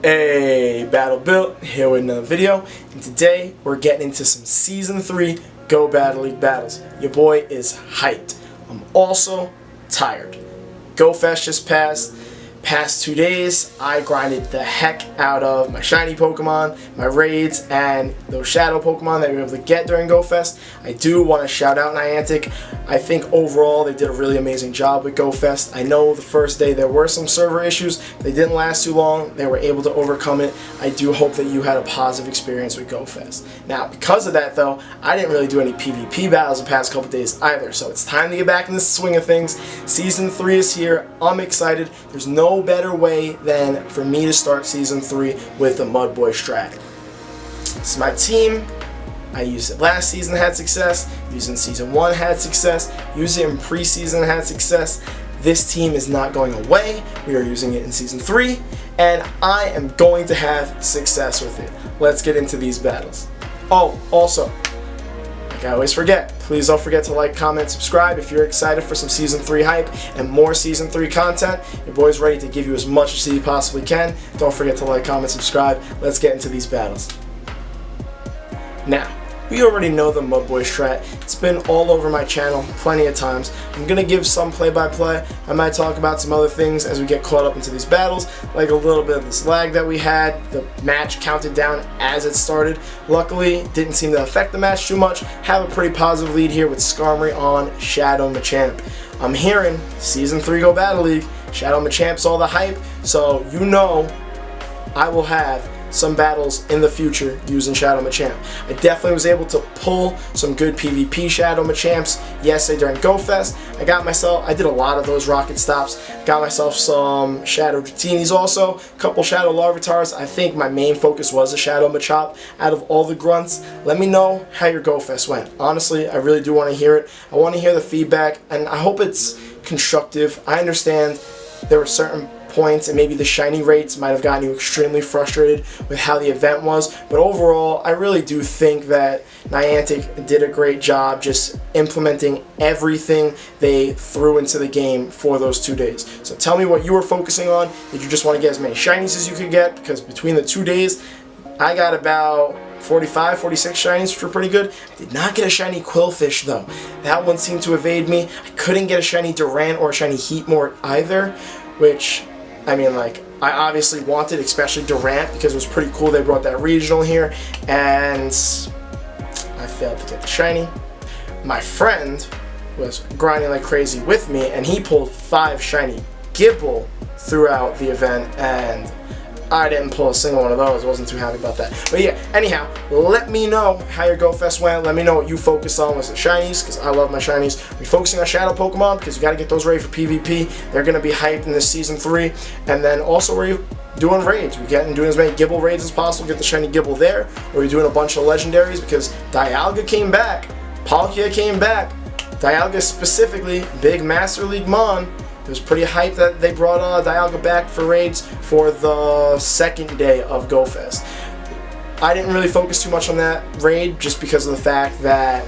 Hey, Battle Built here with another video, and today we're getting into some Season 3 Go Battle League battles. Your boy is hyped. I'm also tired. GoFest just passed. Past 2 days, I grinded the heck out of my shiny Pokemon, my raids, and those shadow Pokemon that we were able to get during GoFest. I do want to shout out Niantic. I think overall they did a really amazing job with GoFest. I know the first day there were some server issues. They didn't last too long. They were able to overcome it. I do hope that you had a positive experience with GoFest. Now, because of that though, I didn't really do any PvP battles the past couple days either, so it's time to get back in the swing of things. Season 3 is here. I'm excited. There's no better way than for me to start Season 3 with the Mudboy Strat. It's my team. I used it last season, had success. Used it in Season 1, had success. Used it in preseason, had success. This team is not going away. We are using it in Season 3, and I am going to have success with it. Let's get into these battles. Oh, also, like I always forget, please don't forget to like, comment, subscribe if you're excited for some Season 3 hype and more Season 3 content. Your boy's ready to give you as much as he possibly can. Don't forget to like, comment, subscribe. Let's get into these battles. Now, we already know the Mudboy Strat. It's been all over my channel plenty of times. I'm going to give some play-by-play. I might talk about some other things as we get caught up into these battles, like a little bit of this lag that we had. The match counted down as it started. Luckily, didn't seem to affect the match too much. Have a pretty positive lead here with Skarmory on Shadow Machamp. I'm hearing Season 3 Go Battle League. Shadow Machamp's all the hype, so you know I will have some battles in the future using Shadow Machamp. I definitely was able to pull some good PvP Shadow Machamps yesterday during GoFest. I did a lot of those rocket stops. Got myself some Shadow Dratinis also, a couple Shadow Larvitars. I think my main focus was a Shadow Machop out of all the grunts. Let me know how your GoFest went. Honestly, I really do want to hear it. I want to hear the feedback, and I hope it's constructive. I understand there were certain points and maybe the shiny rates might have gotten you extremely frustrated with how the event was, but overall I really do think that Niantic did a great job just implementing everything they threw into the game for those 2 days. So tell me what you were focusing on. Did you just want to get as many shinies as you could get? Because between the 2 days I got about 45, 46 shinies, which were pretty good. I did not get a shiny Quillfish though. That one seemed to evade me. I couldn't get a shiny Durant or a shiny Heatmort either, which, I mean, like, I obviously wanted, especially Durant, because it was pretty cool they brought that regional here, and I failed to get the shiny. My friend was grinding like crazy with me, and he pulled 5 shiny Gible throughout the event, and I didn't pull a single one of those. Wasn't too happy about that. But yeah, anyhow, let me know how your GoFest went. Let me know what you focused on. Was it shinies? Because I love my shinies. Are you focusing on Shadow Pokemon? Because you got to get those ready for PvP. They're going to be hyped in this Season 3. And then also, were you doing raids? We're doing as many Gible raids as possible. Get the shiny Gible there. Or are you doing a bunch of legendaries? Because Dialga came back. Palkia came back. Dialga specifically, big Master League Mon. It was pretty hyped that they brought Dialga back for raids for the second day of GoFest. I didn't really focus too much on that raid just because of the fact that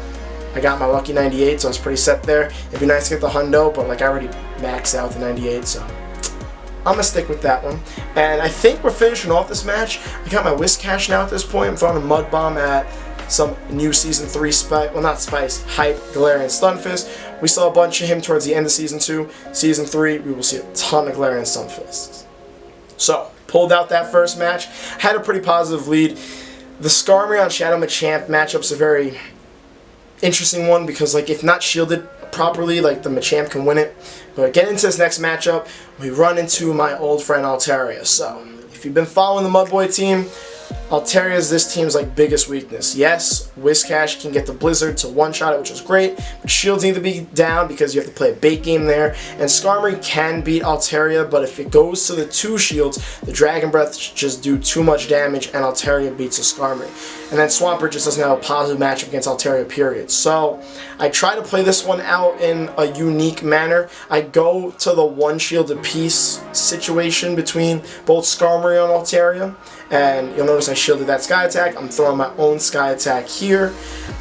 I got my lucky 98, so I was pretty set there. It'd be nice to get the hundo, but like I already maxed out the 98, so I'm going to stick with that one. And I think we're finishing off this match. I got my Whiscash now at this point. I'm throwing a Mud Bomb at some new Season 3 Spice, well not Spice, Hype, Galarian Stunfisk. We saw a bunch of him towards the end of Season 2. Season 3, we will see a ton of Galarian Stunfisks. So, pulled out that first match. Had a pretty positive lead. The Skarmory on Shadow Machamp matchup's a very interesting one because, like, if not shielded properly, like, the Machamp can win it. But getting into this next matchup, we run into my old friend Altaria. So, if you've been following the Mudboy team, Altaria is this team's like biggest weakness. Yes, Whiscash can get the Blizzard to one-shot it, which is great, but shields need to be down because you have to play a bait game there. And Skarmory can beat Altaria, but if it goes to the 2 shields, the Dragon Breath just do too much damage, and Altaria beats a Skarmory. And then Swampert just doesn't have a positive matchup against Altaria, period. So I try to play this one out in a unique manner. I go to the 1 shield apiece situation between both Skarmory and Altaria. And you'll notice I shielded that Sky Attack. I'm throwing my own Sky Attack here.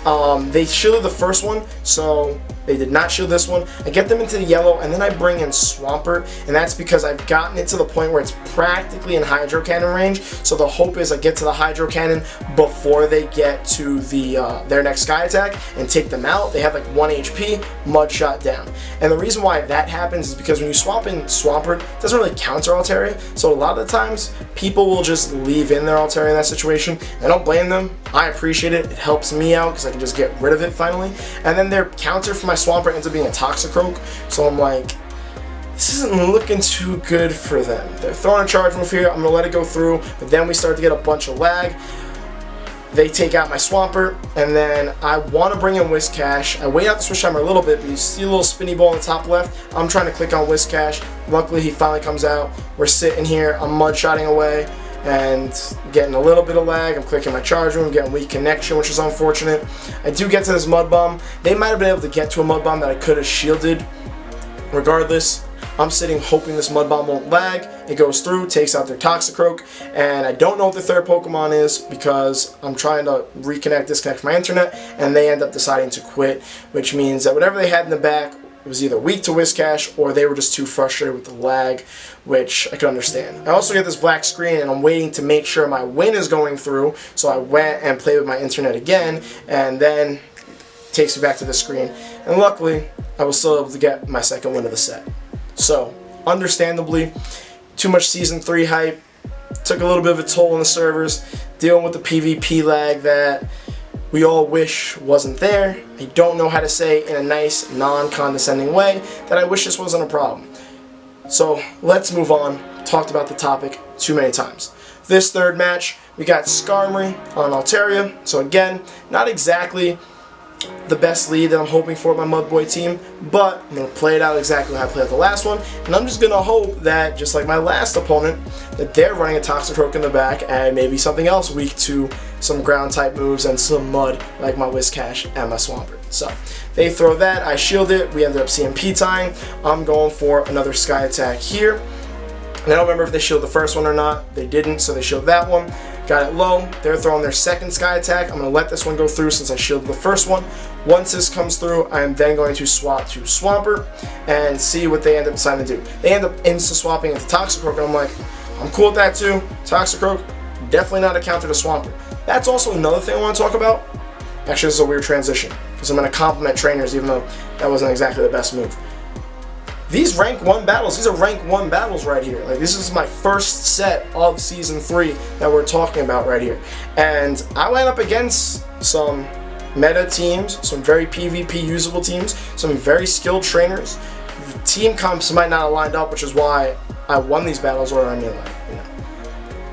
They shielded the first one, so They did not shield this one. I get them into the yellow, and then I bring in Swampert, and that's because I've gotten it to the point where it's practically in Hydro Cannon range. So the hope is I get to the Hydro Cannon before they get to the their next Sky Attack and take them out. They have like 1 HP, Mud Shot down. And the reason why that happens is because when you swap in Swampert, it doesn't really counter Altaria. So a lot of the times, people will just leave in their Altaria in that situation. I don't blame them. I appreciate it. It helps me out because I can just get rid of it finally. And then their counter for my Swampert ends up being a Toxicroak. So I'm like, this isn't looking too good for them. They're throwing a charge move here. I'm going to let it go through. But then we start to get a bunch of lag. They take out my Swampert, and then I want to bring in Whiscash. I wait out the Switch Timer a little bit, but you see a little spinny ball in the top left. I'm trying to click on Whiscash. Luckily, he finally comes out. We're sitting here. I'm mud-shotting away and getting a little bit of lag. I'm clicking my charge room, getting weak connection, which is unfortunate. I do get to this Mud Bomb. They might have been able to get to a Mud Bomb that I could have shielded. Regardless, I'm sitting hoping this Mud Bomb won't lag. It goes through, takes out their Toxicroak, and I don't know what the third Pokemon is because I'm trying to disconnect my internet, and they end up deciding to quit, which means that whatever they had in the back was either weak to Whiscash or they were just too frustrated with the lag, which I can understand. I also get this black screen, and I'm waiting to make sure my win is going through, so I went and played with my internet again, and then it takes me back to the screen, and luckily I was still able to get my second win of the set. So, understandably, too much Season 3 hype, took a little bit of a toll on the servers, dealing with the PvP lag that we all wish wasn't there. I don't know how to say in a nice, non-condescending way that I wish this wasn't a problem. So, let's move on. Talked about the topic too many times. This third match, we got Skarmory on Altaria. So again, not exactly the best lead that I'm hoping for my Mudboy team, but I'm going to play it out exactly how I played out the last one, and I'm just going to hope that, just like my last opponent, that they're running a Toxicroak in the back and maybe something else weak to some ground type moves and some mud like my Whiscash and my Swampert. So they throw that, I shield it, we ended up CMP tying. I'm going for another Sky Attack here. And I don't remember if they shielded the first one or not. They didn't, so they shielded that one. Got it low. They're throwing their second Sky Attack. I'm going to let this one go through since I shielded the first one. Once this comes through, I am then going to swap to Swampert and see what they end up deciding to do. They end up insta-swapping into Toxicroak, and I'm like, I'm cool with that too. Toxicroak, definitely not a counter to Swampert. That's also another thing I want to talk about. Actually, this is a weird transition because I'm going to compliment trainers even though that wasn't exactly the best move. These rank 1 battles, these are rank 1 battles right here. Like, this is my first set of Season 3 that we're talking about right here. And I went up against some meta teams, some very PvP usable teams, some very skilled trainers. The team comps might not have lined up, which is why I won these battles, or I mean, like, you know,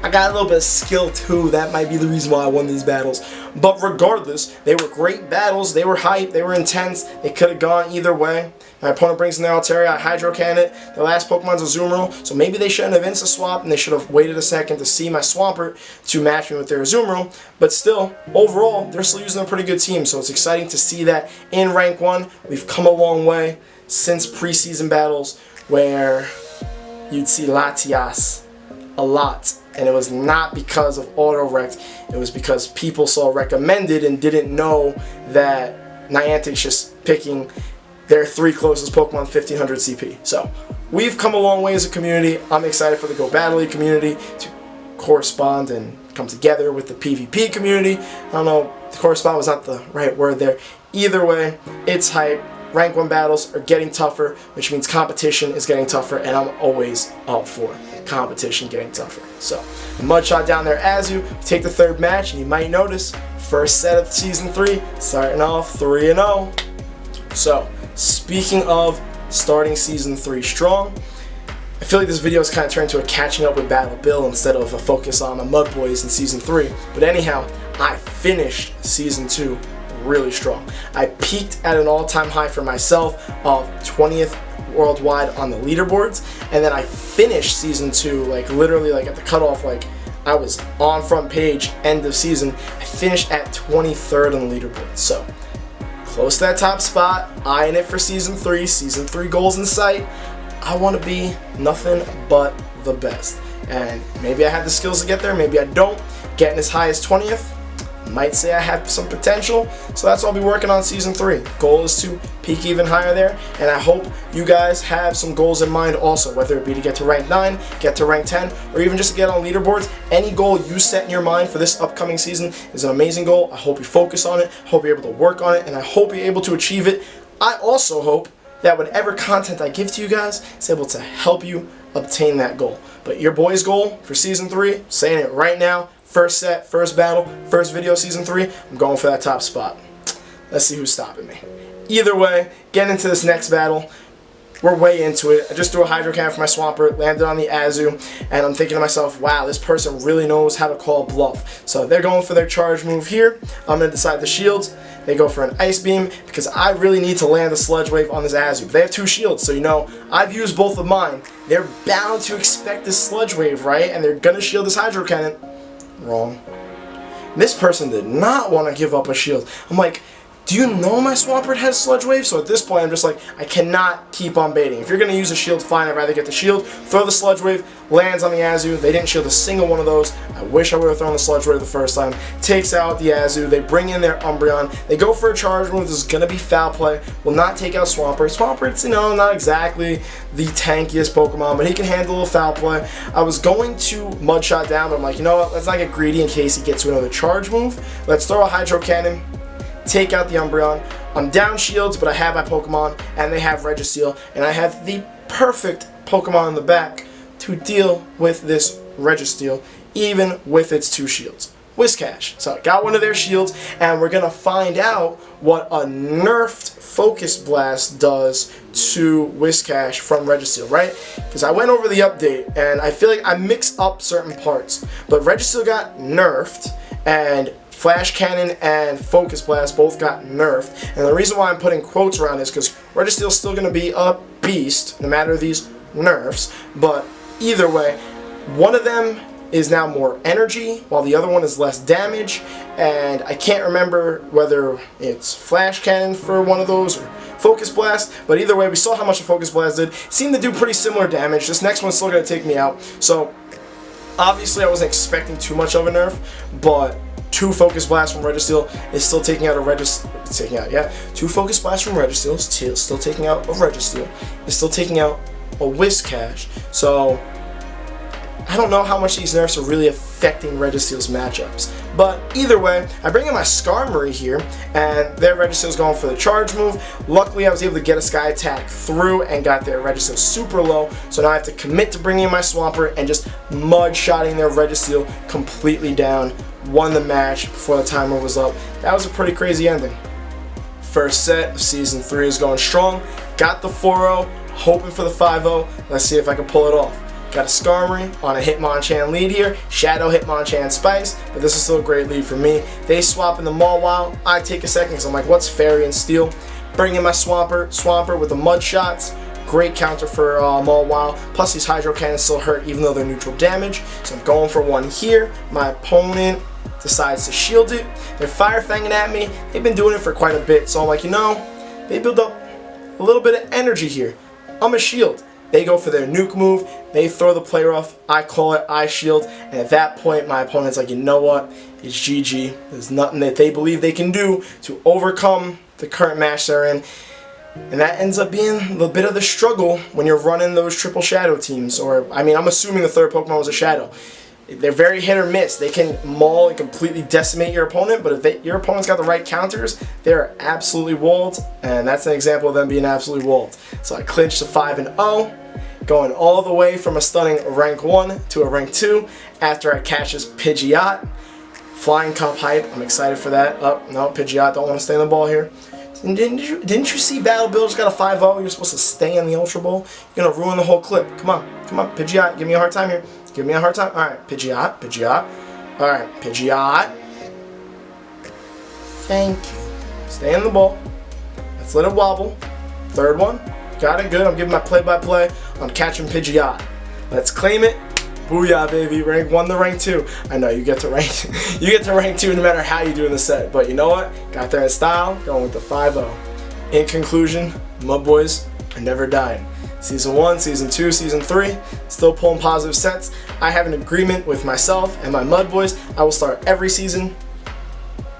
I got a little bit of skill too. That might be the reason why I won these battles. But regardless, they were great battles. They were hype. They were intense. It could have gone either way. My opponent brings in their Altaria. I Hydro Cannon it. The last Pokemon's a Azumarill. So maybe they shouldn't have insta-swapped and they should have waited a second to see my Swampert to match me with their Azumarill. But still, overall, they're still using a pretty good team. So it's exciting to see that in rank 1. We've come a long way since preseason battles where you'd see Latias a lot. And it was not because of auto-rect, it was because people saw recommended and didn't know that Niantic's just picking their 3 closest Pokemon 1500 CP. So, we've come a long way as a community. I'm excited for the Go Battle League community to correspond and come together with the PvP community. I don't know, correspond was not the right word there. Either way, it's hype. Rank 1 battles are getting tougher, which means competition is getting tougher, and I'm always up for competition getting tougher. So, Mudshot down there as you take the third match, and you might notice, first set of Season 3, starting off 3-0. So, speaking of starting Season 3 strong, I feel like this video is kind of turned into a catching up with Battle Bill instead of a focus on the Mudboys in Season 3. But anyhow, I finished Season 2 really strong. I peaked at an all-time high for myself of 20th worldwide on the leaderboards, and then I finished Season 2 like literally like at the cutoff, like I was on front page, end of season. I finished at 23rd on the leaderboard, so close to that top spot, eyeing it for Season 3, Season 3 goals in sight. I want to be nothing but the best, and maybe I have the skills to get there, maybe I don't. Getting as high as 20th, might say I have some potential. So that's what I'll be working on Season 3. Goal is to peak even higher there, and I hope you guys have some goals in mind also, whether it be to get to rank 9, get to rank 10, or even just to get on leaderboards. Any goal you set in your mind for this upcoming season is an amazing goal. I hope you focus on it, I hope you're able to work on it, and I hope you're able to achieve it. I also hope that whatever content I give to you guys is able to help you obtain that goal. But your boy's goal for Season 3, saying it right now, first set, first battle, first video, Season 3, I'm going for that top spot. Let's see who's stopping me. Either way, getting into this next battle, we're way into it. I just threw a Hydro Cannon for my Swampert, landed on the Azu, and I'm thinking to myself, wow, this person really knows how to call bluff. So they're going for their charge move here. I'm going to decide the shields. They go for an Ice Beam because I really need to land a Sludge Wave on this Azu. But they have 2 shields, so you know, I've used both of mine. They're bound to expect this Sludge Wave, right? And they're going to shield this Hydro Cannon. Wrong. This person did not want to give up a shield. I'm like, do you know my Swampert has Sludge Wave? So at this point, I'm just like, I cannot keep on baiting. If you're going to use a shield, fine. I'd rather get the shield, throw the Sludge Wave, lands on the Azu. They didn't shield a single one of those. I wish I would have thrown the Sludge Wave the first time. Takes out the Azu. They bring in their Umbreon. They go for a charge move. This is going to be foul play. Will not take out Swampert. Swampert's, you know, not exactly the tankiest Pokemon, but he can handle a foul play. I was going to Mud Shot down, but I'm like, you know what? Let's not get greedy in case he gets to another charge move. Let's throw a Hydro Cannon. Take out the Umbreon. I'm down shields, but I have my Pokemon, and they have Registeel, and I have the perfect Pokemon in the back to deal with this Registeel, even with its 2 shields. Whiscash. So I got one of their shields, and we're going to find out what a nerfed Focus Blast does to Whiscash from Registeel, right? Because I went over the update, and I feel like I mixed up certain parts, but Registeel got nerfed, and Flash Cannon and Focus Blast both got nerfed, and the reason why I'm putting quotes around this because Registeel's still going to be a beast no matter these nerfs, but either way, one of them is now more energy while the other one is less damage, and I can't remember whether it's Flash Cannon for one of those or Focus Blast, but either way, we saw how much a Focus Blast did. Seemed to do pretty similar damage. This next one's still going to take me out, so obviously I wasn't expecting too much of a nerf, but 2 Focus Blasts from Registeel is still taking out a Registeel. 2 Focus Blasts from Registeel is still taking out a Registeel. Is still taking out a Whiscash. So I don't know how much these nerfs are really affecting Registeel's matchups. But either way, I bring in my Skarmory here, and their Registeel's going for the charge move. Luckily, I was able to get a Sky Attack through and got their Registeel super low. So now I have to commit to bringing in my Swampert and just mud-shotting their Registeel completely down. Won the match before the timer was up. That was a pretty crazy ending. First set of Season 3 is going strong. Got the 4-0, hoping for the 5-0. Let's see if I can pull it off. Got a Skarmory on a Hitmonchan lead here. Shadow Hitmonchan Spice, but this is still a great lead for me. They swap in the Mawile. I take a second because I'm like, what's Fairy and Steel? Bring in my Swampert with the Mud Shots. Great counter for Mawile. Plus these Hydro Cannons still hurt even though they're neutral damage. So I'm going for one here. My opponent decides to shield it. They're Fire Fanging at me. They've been doing it for quite a bit. So I'm like, you know, they build up a little bit of energy here. I'm a shield. They go for their nuke move. They throw the play rough. I call it, I shield. And at that point, my opponent's like, you know what? It's GG. There's nothing that they believe they can do to overcome the current match they're in. And that ends up being a bit of the struggle when you're running those triple shadow teams. Or, I mean, I'm assuming the third Pokemon was a shadow. They're very hit or miss. They can maul and completely decimate your opponent, but if your opponent's got the right counters, they're absolutely walled, and that's an example of them being absolutely walled. So I clinched to 5-0, going all the way from a stunning rank 1 to a rank 2 after I catch this Pidgeot. Flying Cup hype, I'm excited for that. Oh, no, Pidgeot don't want to stay in the ball here. Didn't you see Battle Bill just got a 5-0? You're supposed to stay in the Ultra Bowl? You're going to ruin the whole clip. Come on, Pidgeot, give me a hard time here. Give me a hard time. Alright, Pidgeot. Alright, Pidgeot. Thank you. Stay in the ball. Let's let it wobble. Third one. Got it, good. I'm giving my play-by-play on catching Pidgeot. Let's claim it. Booyah, baby. Rank 1 to rank 2. I know, you get to rank 2 no matter how you do in the set. But you know what? Got there in style. Going with the 5-0. In conclusion, Mudboys are never dying. Season 1, Season 2, Season 3, still pulling positive sets. I have an agreement with myself and my Mudboys. I will start every season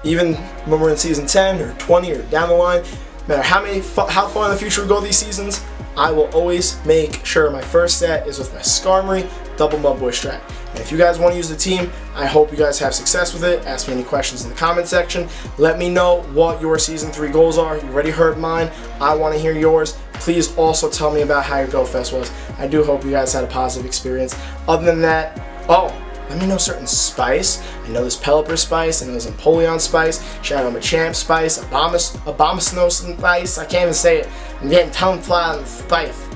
even when we're in season 10 or 20 or down the line, no matter how far in the future we go these seasons, I will always make sure my first set is with my Skarmory double Mudboy Strat. And if you guys want to use the team, I hope you guys have success with it. Ask me any questions in the comment section. Let me know what your season 3 goals are. You already heard mine. I want to hear yours. Please also tell me about how your Go Fest was. I do hope you guys had a positive experience. Other than that, let me know certain spice. I know there's Pelipper spice, I know there's Empoleon spice, Shadow Machamp spice, Abomasnow spice, I can't even say it. I'm getting tongue fly on spice.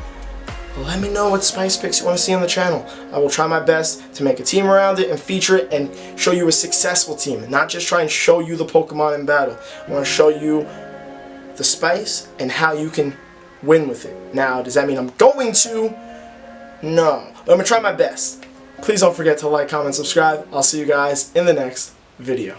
But let me know what spice picks you want to see on the channel. I will try my best to make a team around it and feature it and show you a successful team, and not just try and show you the Pokemon in battle. I want to show you the spice and how you can win with it. Now, does that mean I'm going to? No. But I'm going to try my best. Please don't forget to like, comment, subscribe. I'll see you guys in the next video.